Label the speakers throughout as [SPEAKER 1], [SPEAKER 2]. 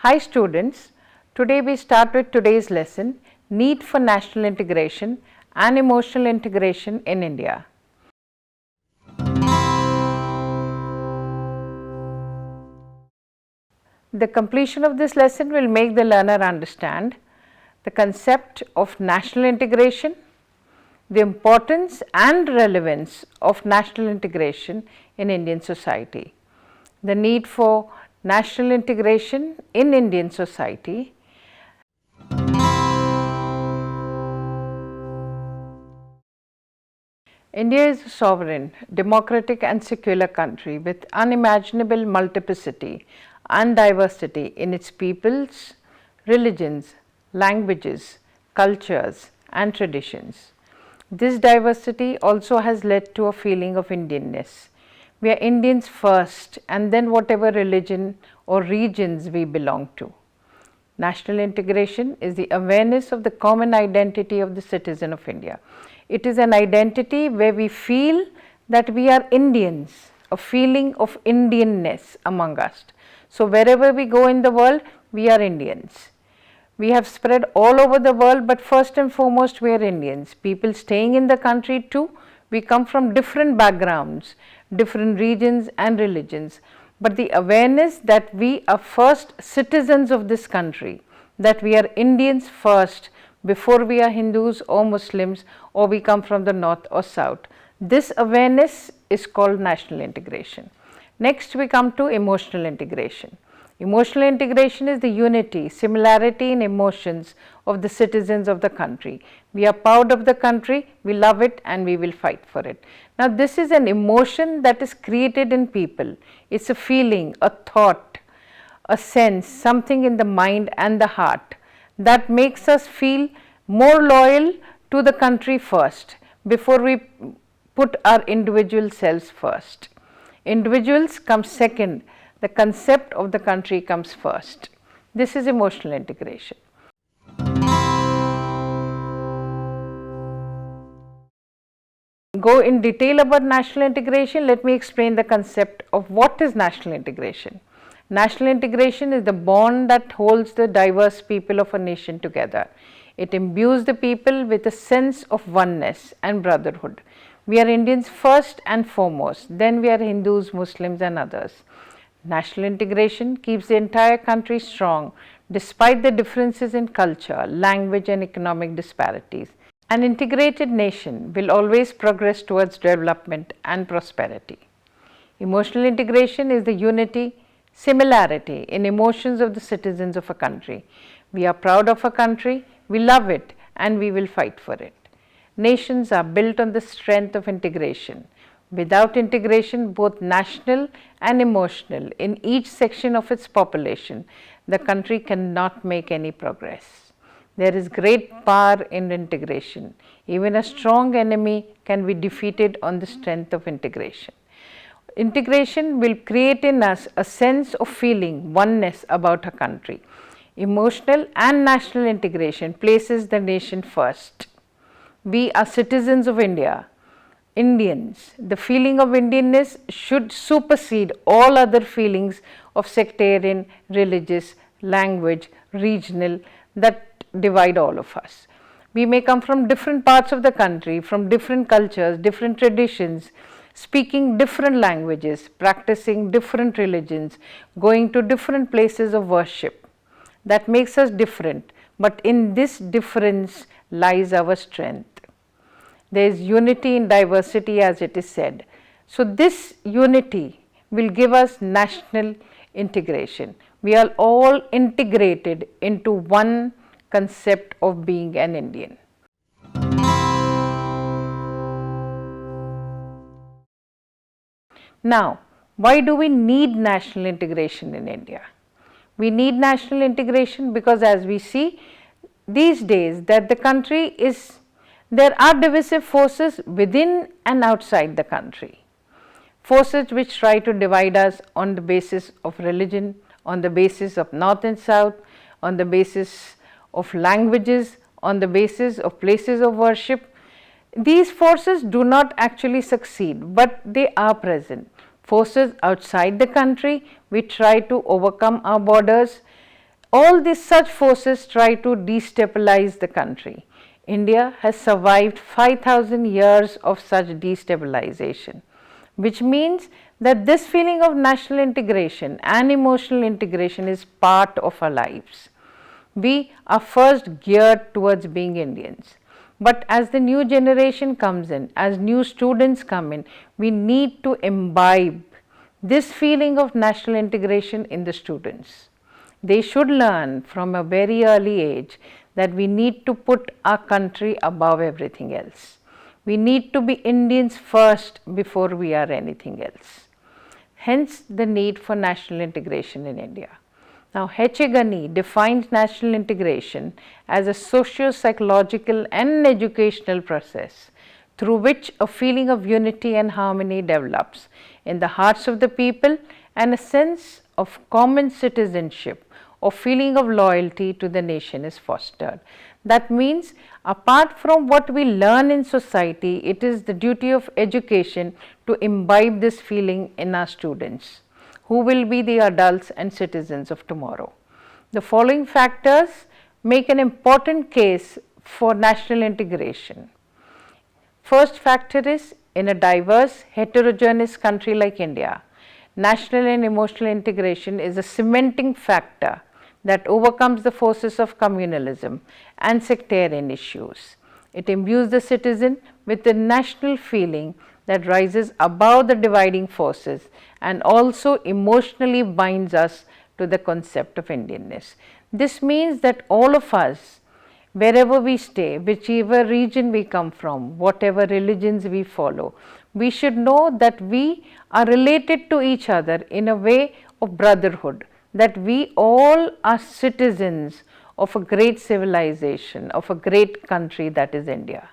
[SPEAKER 1] Hi students, today we start with today's lesson, Need for National Integration and Emotional Integration in India. The completion of this lesson will make the learner understand the concept of national integration, the importance and relevance of national integration in Indian society, the need for national integration in Indian society. India is a sovereign, democratic and secular country with unimaginable multiplicity and diversity in its peoples, religions, languages, cultures and traditions. This diversity also has led to a feeling of Indianness. We are Indians first and then whatever religion or regions we belong to. National integration is the awareness of the common identity of the citizen of India. It is an identity where we feel that we are Indians, a feeling of Indianness among us. So, wherever we go in the world, we are Indians. We have spread all over the world, but first and foremost we are Indians. People staying in the country too, we come from different backgrounds, different regions and religions. But the awareness that we are first citizens of this country, that we are Indians first before we are Hindus or Muslims or we come from the north or south. This awareness is called national integration. Next we come to emotional integration. Emotional integration is the unity, similarity in emotions of the citizens of the country. We are proud of the country, we love it and we will fight for it. Now this is an emotion that is created in people. It's a feeling, a thought, a sense, something in the mind and the heart that makes us feel more loyal to the country first before we put our individual selves first. Individuals come second. The concept of the country comes first. This is emotional integration. Go in detail about national integration, let me explain the concept of what is national integration. National integration is the bond that holds the diverse people of a nation together. It imbues the people with a sense of oneness and brotherhood. We are Indians first and foremost, then we are Hindus, Muslims and others. National integration keeps the entire country strong despite the differences in culture, language and economic disparities. An integrated nation will always progress towards development and prosperity. Emotional integration is the unity, similarity in emotions of the citizens of a country. We are proud of a country, we love it and we will fight for it. Nations are built on the strength of integration. Without integration, both national and emotional, in each section of its population, the country cannot make any progress. There is great power in integration. Even a strong enemy can be defeated on the strength of integration. Integration will create in us a sense of feeling oneness about a country. Emotional and national integration places the nation first. We are citizens of India, Indians. The feeling of Indianness should supersede all other feelings of sectarian, religious, language, regional that divide all of us. We may come from different parts of the country, from different cultures, different traditions, speaking different languages, practicing different religions, going to different places of worship. That makes us different, but in this difference lies our strength. There is unity in diversity, as it is said. So, this unity will give us national integration. We are all integrated into one concept of being an Indian. Now, why do we need national integration in India? We need national integration because as we see these days that the country is, there are divisive forces within and outside the country. Forces which try to divide us on the basis of religion, on the basis of north and south, on the basis of languages, on the basis of places of worship. These forces do not actually succeed, but they are present. Forces outside the country, we try to overcome our borders, all these such forces try to destabilize the country. India has survived 5,000 years of such destabilization, which means that this feeling of national integration and emotional integration is part of our lives. We are first geared towards being Indians. But as the new generation comes in, as new students come in, we need to imbibe this feeling of national integration in the students. They should learn from a very early age that we need to put our country above everything else. We need to be Indians first before we are anything else. Hence the need for national integration in India. Now, H.A. Ghani defines national integration as a socio-psychological and educational process through which a feeling of unity and harmony develops in the hearts of the people and a sense of common citizenship or feeling of loyalty to the nation is fostered. That means, apart from what we learn in society, it is the duty of education to imbibe this feeling in our students, who will be the adults and citizens of tomorrow. The following factors make an important case for national integration. First factor is, in a diverse, heterogeneous country like India, national and emotional integration is a cementing factor that overcomes the forces of communalism and sectarian issues. It imbues the citizen with a national feeling that rises above the dividing forces and also emotionally binds us to the concept of Indianness. This means that all of us, wherever we stay, whichever region we come from, whatever religions we follow, we should know that we are related to each other in a way of brotherhood, that we all are citizens of a great civilization, of a great country that is India.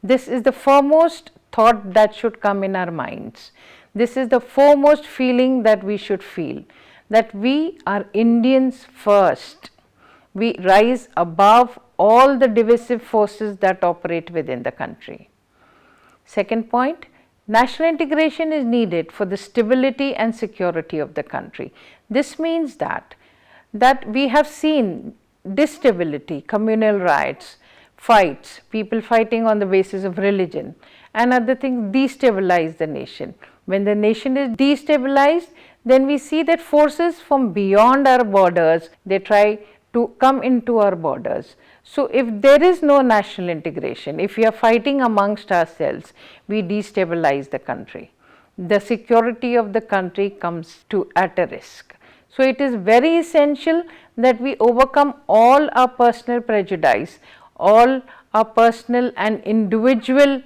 [SPEAKER 1] This is the foremost thought that should come in our minds. This is the foremost feeling that we should feel, that we are Indians first. We rise above all the divisive forces that operate within the country. Second point, national integration is needed for the stability and security of the country. This means that we have seen distability, communal riots, fights, people fighting on the basis of religion, and other things destabilize the nation. When the nation is destabilized, then we see that forces from beyond our borders, they try to come into our borders. So, if there is no national integration, if we are fighting amongst ourselves, we destabilize the country. The security of the country comes at a risk. So, it is very essential that we overcome all our personal prejudice, all our personal and individual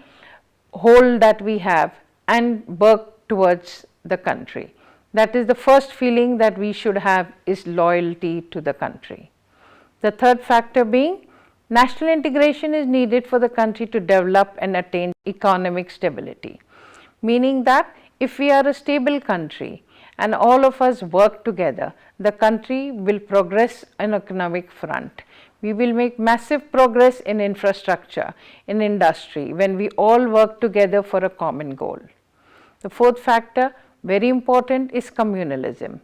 [SPEAKER 1] hold that we have, and work towards the country. That is the first feeling that we should have, is loyalty to the country. The third factor being, national integration is needed for the country to develop and attain economic stability, meaning that if we are a stable country and all of us work together, the country will progress on economic front. We will make massive progress in infrastructure, in industry, when we all work together for a common goal. The fourth factor, very important, is communalism.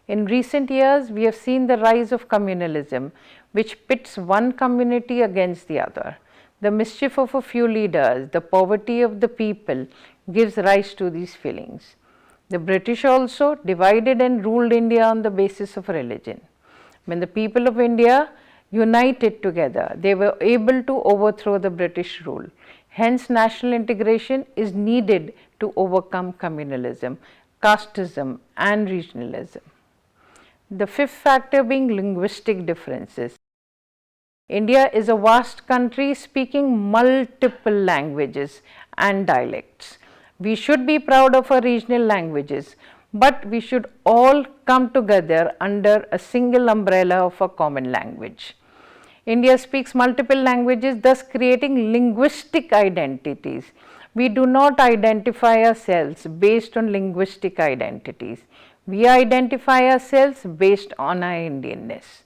[SPEAKER 1] In recent years, we have seen the rise of communalism, which pits one community against the other. The mischief of a few leaders, the poverty of the people gives rise to these feelings. The British also divided and ruled India on the basis of religion. When the people of India united together, they were able to overthrow the British rule. Hence, national integration is needed to overcome communalism, casteism, and regionalism. The fifth factor being linguistic differences. India is a vast country speaking multiple languages and dialects. We should be proud of our regional languages, but we should all come together under a single umbrella of a common language. India speaks multiple languages, thus creating linguistic identities. We do not identify ourselves based on linguistic identities. We identify ourselves based on our Indianness.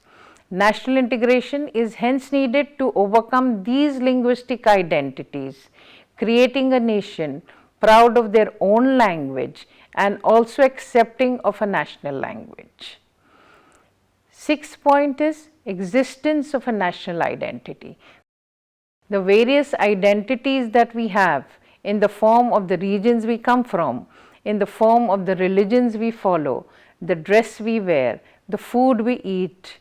[SPEAKER 1] National integration is hence needed to overcome these linguistic identities, creating a nation proud of their own language and also accepting of a national language. Sixth point is existence of a national identity. The various identities that we have in the form of the regions we come from, in the form of the religions we follow, the dress we wear, the food we eat,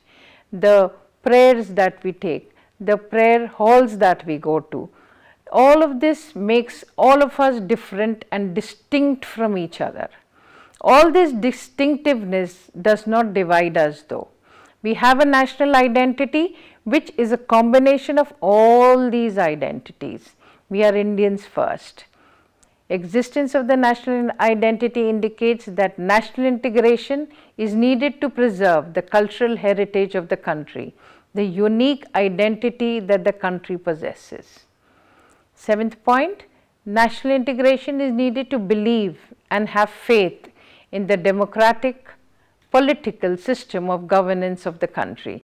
[SPEAKER 1] the prayers that we take, the prayer halls that we go to, all of this makes all of us different and distinct from each other. All this distinctiveness does not divide us though. We have a national identity which is a combination of all these identities. We are Indians first. Existence of the national identity indicates that national integration is needed to preserve the cultural heritage of the country, the unique identity that the country possesses. Seventh point, national integration is needed to believe and have faith in the democratic political system of governance of the country.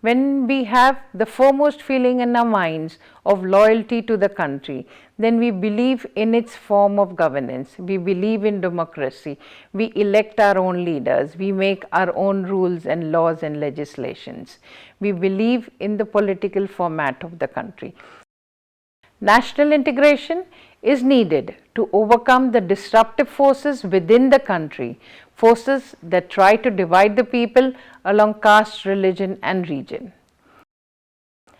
[SPEAKER 1] When we have the foremost feeling in our minds of loyalty to the country, then we believe in its form of governance, we believe in democracy, we elect our own leaders, we make our own rules and laws and legislations. We believe in the political format of the country. National integration is needed to overcome the disruptive forces within the country, forces that try to divide the people along caste, religion and region.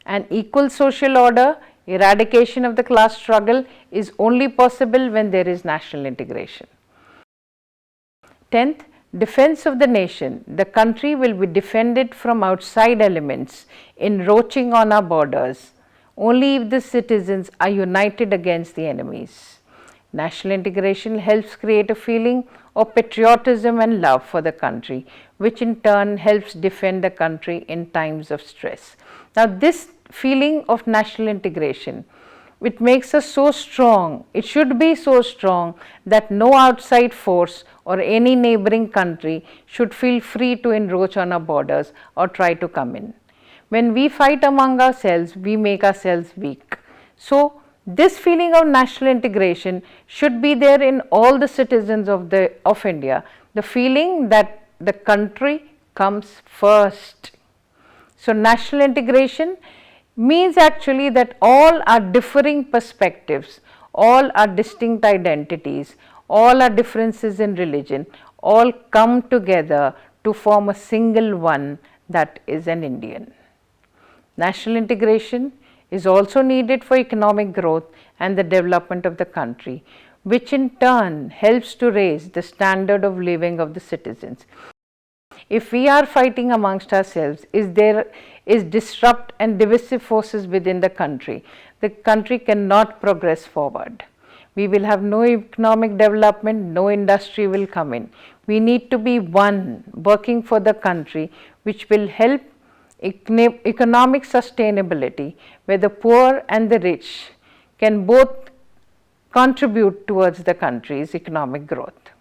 [SPEAKER 1] An equal social order, eradication of the class struggle is only possible when there is national integration. 10th, defense of the nation. The country will be defended from outside elements encroaching on our borders only if the citizens are united against the enemies. National integration helps create a feeling of patriotism and love for the country, which in turn helps defend the country in times of stress. Now, this feeling of national integration, it makes us so strong, it should be so strong that no outside force or any neighboring country should feel free to encroach on our borders or try to come in. When we fight among ourselves, we make ourselves weak. So, this feeling of national integration should be there in all the citizens of India, the feeling that the country comes first. So, national integration means actually that all our differing perspectives, all our distinct identities, all our differences in religion, all come together to form a single one, that is an Indian. National integration is also needed for economic growth and the development of the country, which in turn helps to raise the standard of living of the citizens. If we are fighting amongst ourselves, there is disrupt and divisive forces within the country cannot progress forward. We will have no economic development, no industry will come in. We need to be one, working for the country, which will help economic sustainability, where the poor and the rich can both contribute towards the country's economic growth.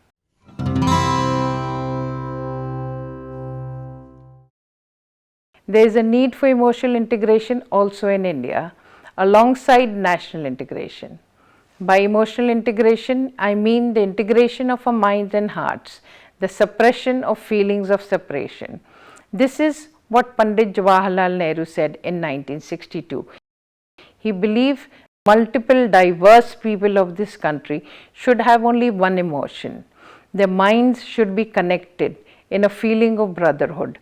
[SPEAKER 1] There is a need for emotional integration also in India, alongside national integration. By emotional integration, I mean the integration of our minds and hearts, the suppression of feelings of separation. This is what Pandit Jawaharlal Nehru said in 1962. He believed multiple diverse people of this country should have only one emotion. Their minds should be connected in a feeling of brotherhood,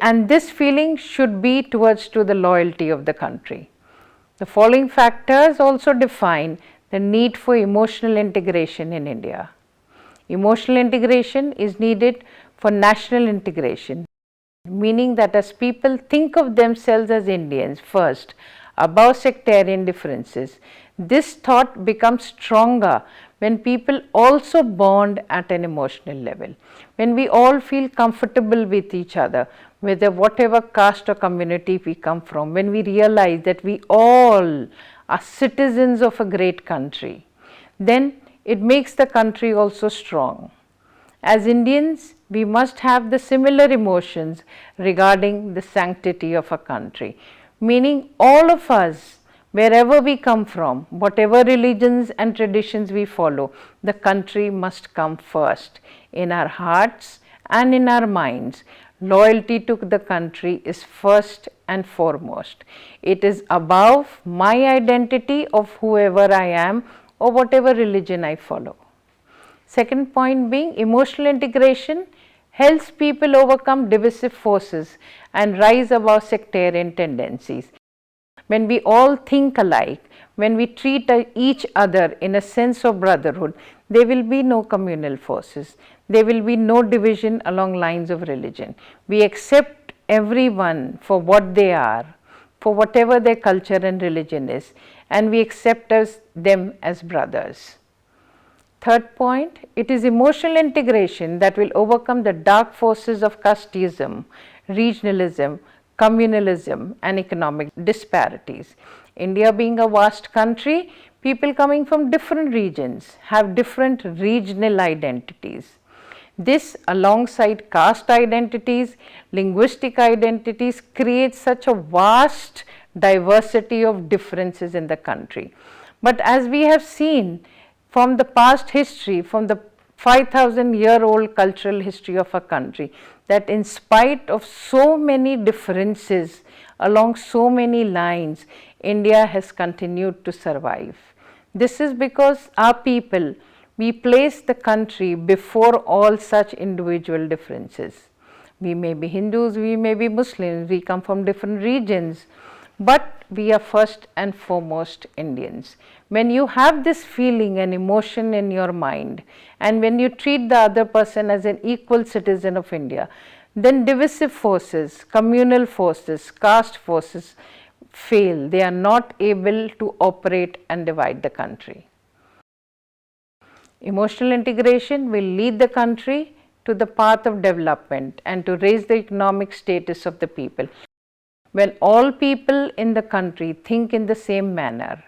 [SPEAKER 1] and this feeling should be towards the loyalty of the country. The following factors also define the need for emotional integration in India. Emotional integration is needed for national integration, meaning that as people think of themselves as Indians first, above sectarian differences, this thought becomes stronger when people also bond at an emotional level, when we all feel comfortable with each other, whatever caste or community we come from, when we realize that we all are citizens of a great country, then it makes the country also strong. As Indians, we must have the similar emotions regarding the sanctity of a country, meaning all of us, wherever we come from, whatever religions and traditions we follow, the country must come first in our hearts and in our minds. Loyalty to the country is first and foremost. It is above my identity of whoever I am or whatever religion I follow. Second point being, emotional integration helps people overcome divisive forces and rise above sectarian tendencies. When we all think alike, when we treat each other in a sense of brotherhood, there will be no communal forces. There will be no division along lines of religion. We accept everyone for what they are, for whatever their culture and religion is, and we accept them as brothers. Third point, it is emotional integration that will overcome the dark forces of casteism, regionalism, communalism and economic disparities. India being a vast country, people coming from different regions have different regional identities. This alongside caste identities, linguistic identities creates such a vast diversity of differences in the country. But as we have seen from the past history, from the 5,000-year-old cultural history of a country, that in spite of so many differences along so many lines, India has continued to survive. This is because our people, we place the country before all such individual differences. We may be Hindus, we may be Muslims, we come from different regions, but we are first and foremost Indians. When you have this feeling and emotion in your mind, and when you treat the other person as an equal citizen of India, then divisive forces, communal forces, caste forces fail. They are not able to operate and divide the country. Emotional integration will lead the country to the path of development and to raise the economic status of the people. When all people in the country think in the same manner,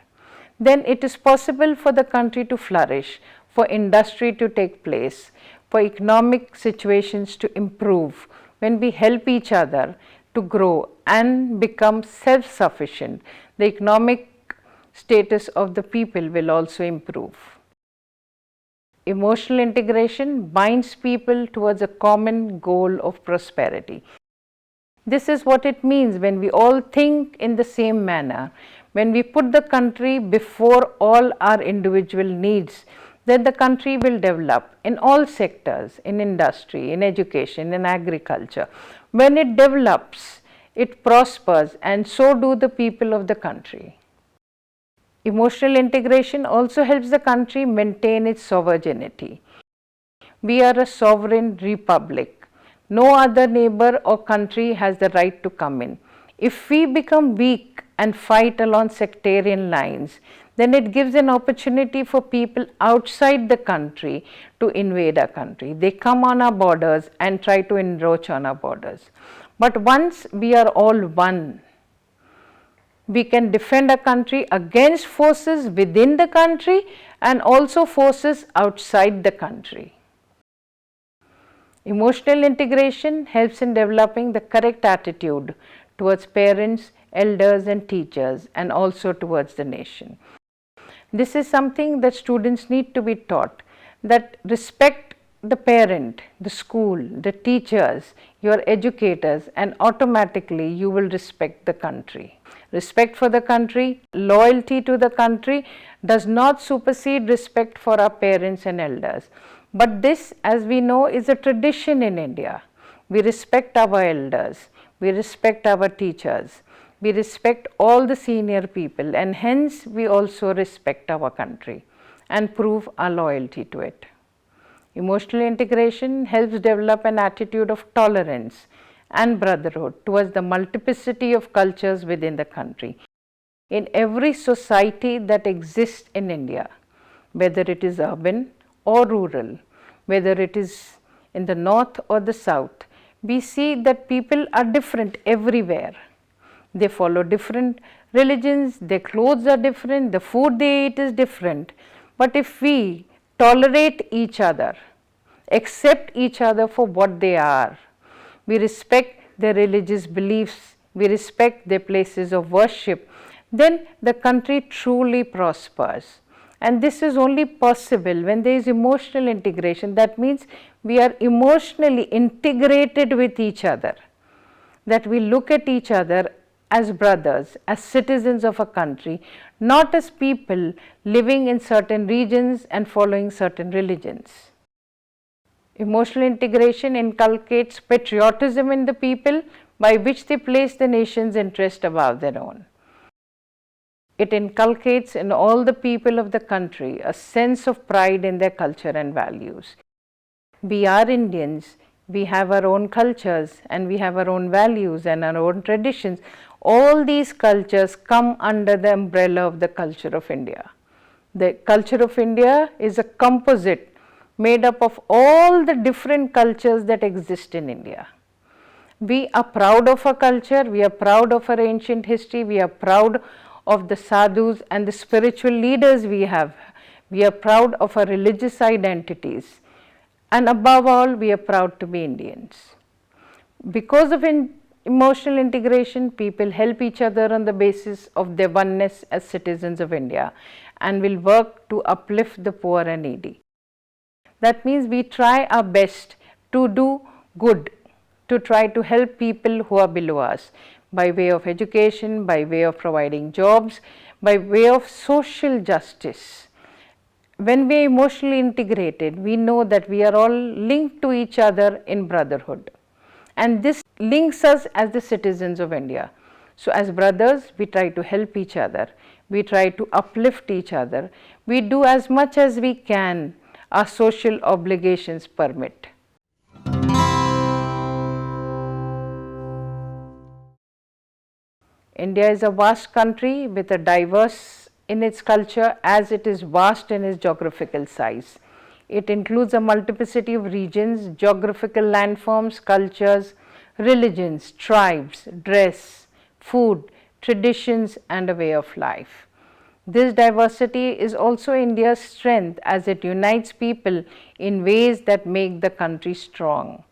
[SPEAKER 1] then it is possible for the country to flourish, for industry to take place, for economic situations to improve. When we help each other to grow and become self-sufficient, the economic status of the people will also improve. Emotional integration binds people towards a common goal of prosperity. This is what it means when we all think in the same manner. When we put the country before all our individual needs, then the country will develop in all sectors, in industry, in education, in agriculture. When it develops, it prospers, and so do the people of the country. Emotional integration also helps the country maintain its sovereignty. We are a sovereign republic. No other neighbor or country has the right to come in. If we become weak and fight along sectarian lines, then it gives an opportunity for people outside the country to invade our country. They come on our borders and try to encroach on our borders. But once we are all one, we can defend our country against forces within the country and also forces outside the country. Emotional integration helps in developing the correct attitude towards parents, elders and teachers, and also towards the nation. This is something that students need to be taught, that respect the parent, the school, the teachers, your educators, and automatically you will respect the country. Respect for the country, loyalty to the country does not supersede respect for our parents and elders. But this, as we know, is a tradition in India. We respect our elders, we respect our teachers, we respect all the senior people, and hence we also respect our country and prove our loyalty to it. Emotional integration helps develop an attitude of tolerance and brotherhood towards the multiplicity of cultures within the country. In every society that exists in India, whether it is urban or rural, whether it is in the north or the south, we see that people are different everywhere. They follow different religions, their clothes are different, the food they eat is different. But if we tolerate each other, accept each other for what they are, we respect their religious beliefs, we respect their places of worship, then the country truly prospers. And this is only possible when there is emotional integration. That means we are emotionally integrated with each other, that we look at each other as brothers, as citizens of a country, not as people living in certain regions and following certain religions. Emotional integration inculcates patriotism in the people, by which they place the nation's interest above their own. It inculcates in all the people of the country a sense of pride in their culture and values. We are Indians, we have our own cultures and we have our own values and our own traditions. All these cultures come under the umbrella of the culture of India. The culture of India is a composite made up of all the different cultures that exist in India. We are proud of our culture, we are proud of our ancient history, we are proud of the sadhus and the spiritual leaders we have. We are proud of our religious identities, and above all, we are proud to be Indians. Because of emotional integration, people help each other on the basis of their oneness as citizens of India and will work to uplift the poor and needy. That means we try our best to do good, to try to help people who are below us, by way of education, by way of providing jobs, by way of social justice. When we are emotionally integrated, we know that we are all linked to each other in brotherhood, and this links us as the citizens of India. So as brothers, we try to help each other, we try to uplift each other, we do as much as we can our social obligations permit. India is a vast country with a diverse in its culture as it is vast in its geographical size. It includes a multiplicity of regions, geographical landforms, cultures, religions, tribes, dress, food, traditions and a way of life. This diversity is also India's strength as it unites people in ways that make the country strong.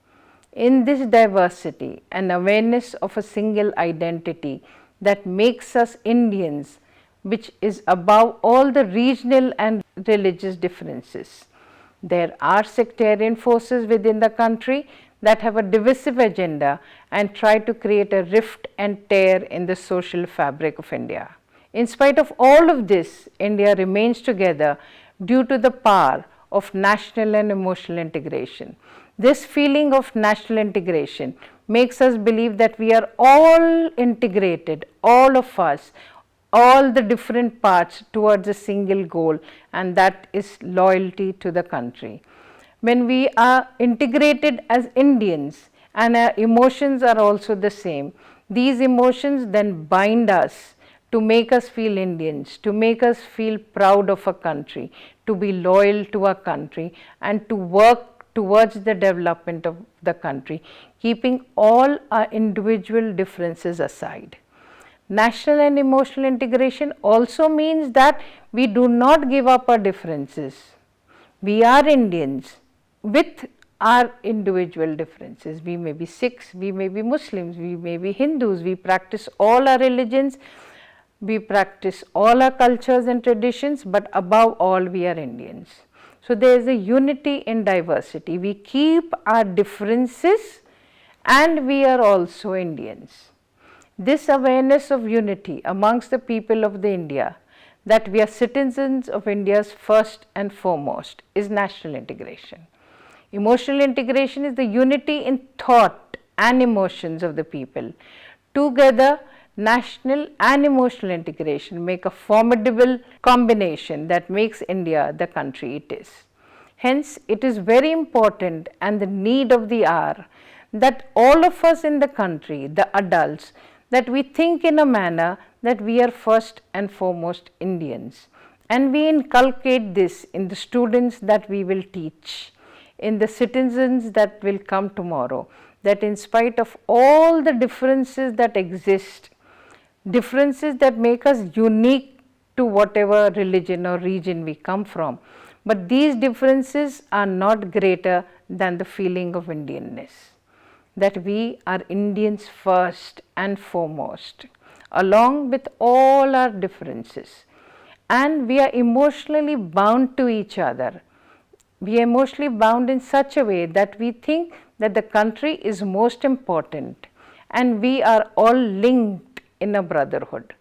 [SPEAKER 1] In this diversity, an awareness of a single identity that makes us Indians, which is above all the regional and religious differences. There are sectarian forces within the country that have a divisive agenda and try to create a rift and tear in the social fabric of India. In spite of all of this, India remains together due to the power of national and emotional integration. This feeling of national integration makes us believe that we are all integrated, all of us, all the different parts towards a single goal, and that is loyalty to the country. When we are integrated as Indians and our emotions are also the same, these emotions then bind us to make us feel Indians, to make us feel proud of our country, to be loyal to our country and to work towards the development of the country, keeping all our individual differences aside. National and emotional integration also means that we do not give up our differences. We are Indians with our individual differences. We may be Sikhs, we may be Muslims, we may be Hindus, we practice all our religions, we practice all our cultures and traditions, but above all we are Indians. So there is a unity in diversity. We keep our differences and we are also Indians. This awareness of unity amongst the people of the India, that we are citizens of India's first and foremost, is national integration. Emotional integration is the unity in thought and emotions of the people. Together, national and emotional integration make a formidable combination that makes India the country it is. Hence, it is very important and the need of the hour that all of us in the country, the adults, that we think in a manner that we are first and foremost Indians, and we inculcate this in the students that we will teach, in the citizens that will come tomorrow, that in spite of all the differences that exist, differences that make us unique to whatever religion or region we come from, but these differences are not greater than the feeling of Indianness, that we are Indians first and foremost, along with all our differences. and we are emotionally bound to each other. We are emotionally bound in such a way that we think that the country is most important and we are all linked in a brotherhood.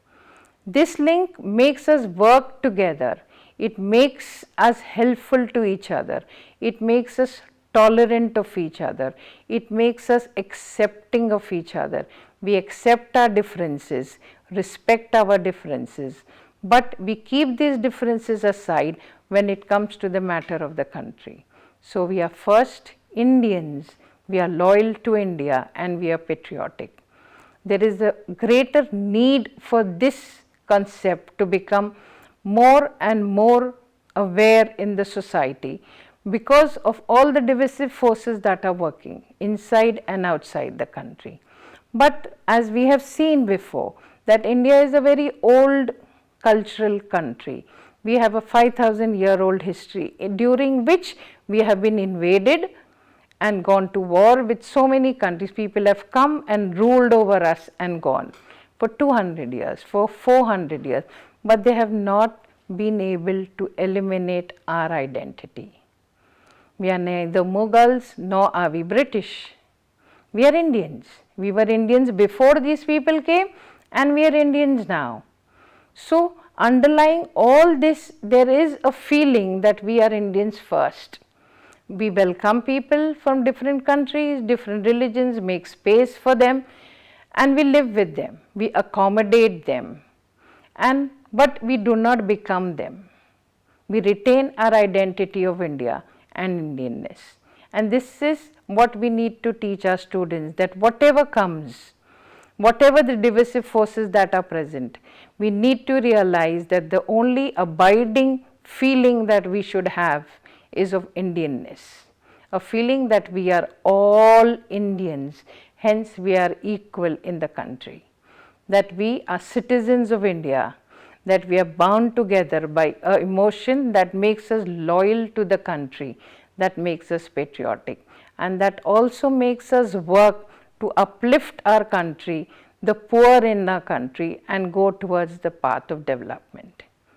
[SPEAKER 1] This link makes us work together. It makes us helpful to each other. It makes us tolerant of each other. It makes us accepting of each other. We accept our differences, respect our differences, but we keep these differences aside when it comes to the matter of the country. So we are first Indians, we are loyal to India, and we are patriotic. There is a greater need for this concept to become more and more aware in the society because of all the divisive forces that are working inside and outside the country. But as we have seen before, that India is a very old cultural country. We have a 5,000-year-old history during which we have been invaded and gone to war with so many countries. People have come and ruled over us and gone for 200 years, for 400 years, but they have not been able to eliminate our identity. We are neither Mughals nor are we British. We are Indians. We were Indians before these people came and we are Indians now. So, underlying all this, there is a feeling that we are Indians first. We welcome people from different countries, different religions, make space for them, and we live with them. We accommodate them, but we do not become them. We retain our identity of India and Indianness. And this is what we need to teach our students, that whatever comes, whatever the divisive forces that are present, we need to realize that the only abiding feeling that we should have is of Indianness, a feeling that we are all Indians, hence we are equal in the country, that we are citizens of India, that we are bound together by an emotion that makes us loyal to the country, that makes us patriotic, and that also makes us work to uplift our country, the poor in our country, and go towards the path of development.